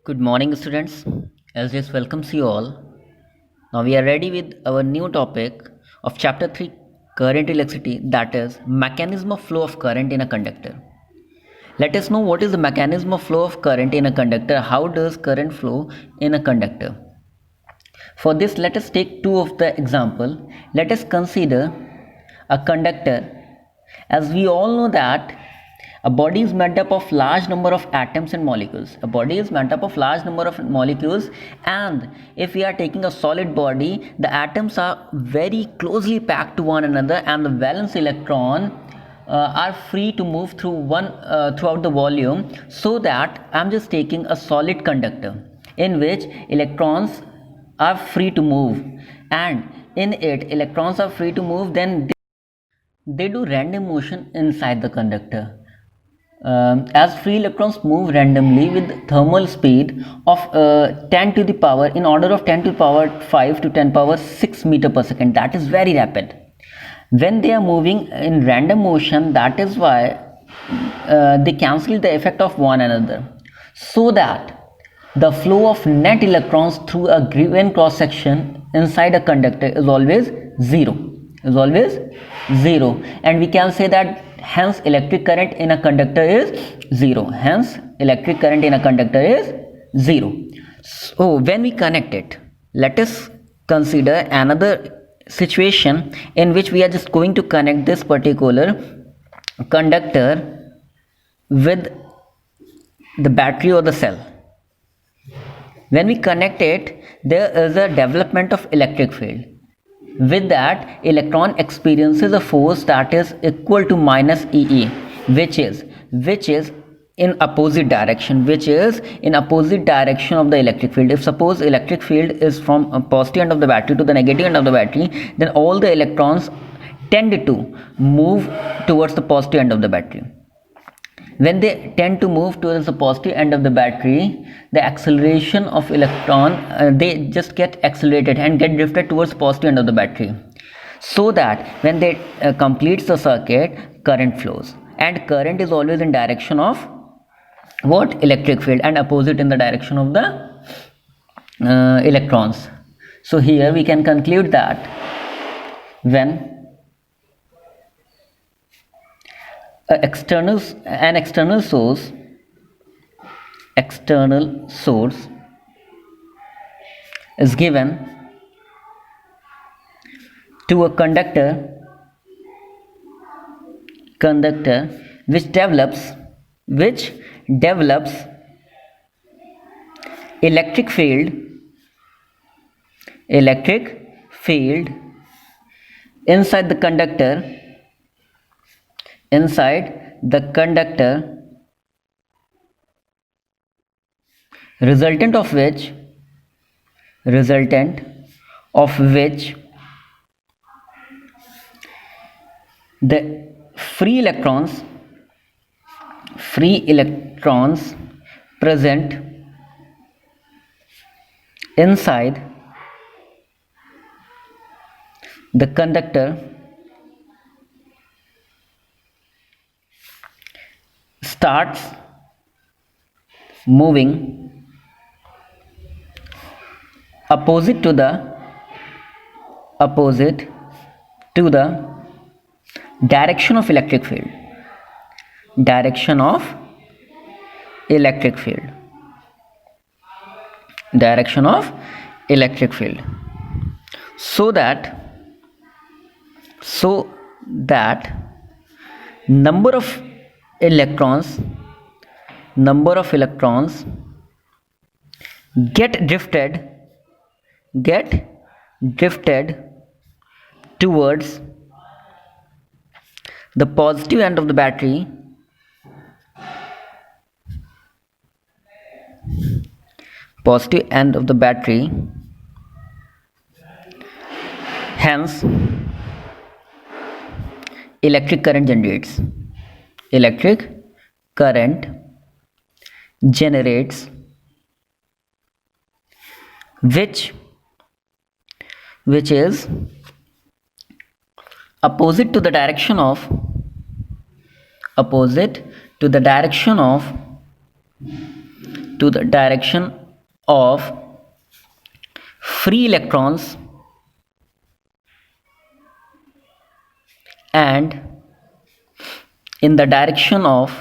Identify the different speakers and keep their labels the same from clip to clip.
Speaker 1: Good morning, students. LGS welcomes you all. Now we are ready with our new topic of chapter 3 current electricity, that is mechanism of flow of current in a conductor. Let us know what is the mechanism of flow of current in a conductor. How does current flow in a conductor? For this, let us take two of the example. Let us consider a conductor. As we all know that a body is made up of large number of atoms and molecules. A body is made up of large number of molecules, and if we are taking a solid body, the atoms are very closely packed to one another, and the valence electron are free to move throughout the volume. So that I'm just taking a solid conductor in which electrons are free to move, and in it electrons are free to move, then they do random motion inside the conductor. As free electrons move randomly with thermal speed of 10 to the power in order of 10 to the power 5 to 10 power 6 meter per second, that is very rapid. When they are moving in random motion, that is why they cancel the effect of one another, so that the flow of net electrons through a given cross section inside a conductor is always zero, and we can say that hence electric current in a conductor is zero. So when we connect it, let us consider another situation in which we are just going to connect this particular conductor with the battery or the cell. When we connect it, there is a development of electric field. With that, electron experiences a force that is equal to minus EE, which is in opposite direction, of the electric field. If suppose electric field is from a positive end of the battery to the negative end of the battery, then all the electrons tend to move towards the positive end of the battery. When they tend to move towards the positive end of the battery, the acceleration of electron, they just get accelerated and get drifted towards positive end of the battery, so that when they completes the circuit, current flows, and current is always in direction of what? Electric field, and opposite in the direction of the electrons. So here we can conclude that when an external source is given to a conductor which develops electric field inside the conductor, resultant of which the free electrons present inside the conductor starts moving opposite to the direction of electric field, so that number of electrons get drifted towards the positive end of the battery, hence electric current generates, which is opposite to the direction of to the direction of free electrons and in the direction of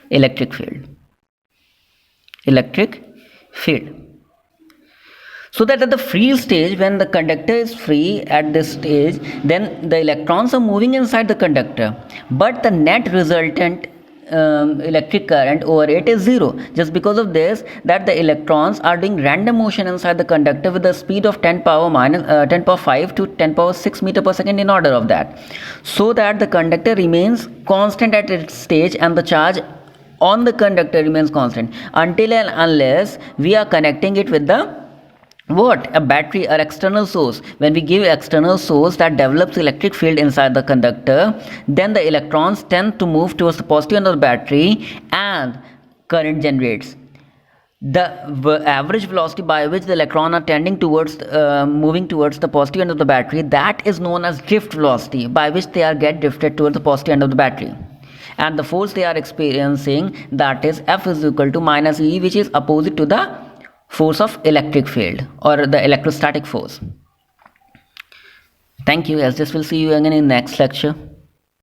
Speaker 1: electric field. So that at the free stage, when the conductor is free at this stage, then the electrons are moving inside the conductor, but the net resultant electric current over it is zero, just because of this, that the electrons are doing random motion inside the conductor with the speed of 10 power 5 to 10 power 6 meter per second in order of that, so that the conductor remains constant at its stage and the charge on the conductor remains constant until and unless we are connecting it with the a battery or external source. When we give external source that develops electric field inside the conductor, then the electrons tend to move towards the positive end of the battery and current generates. The average velocity by which the electron are tending towards moving towards the positive end of the battery, that is known as drift velocity, by which they are get drifted towards the positive end of the battery. And the force they are experiencing, that is F is equal to minus E, which is opposite to the force of electric field or the electrostatic force. Thank you, as this will see you again in next lecture.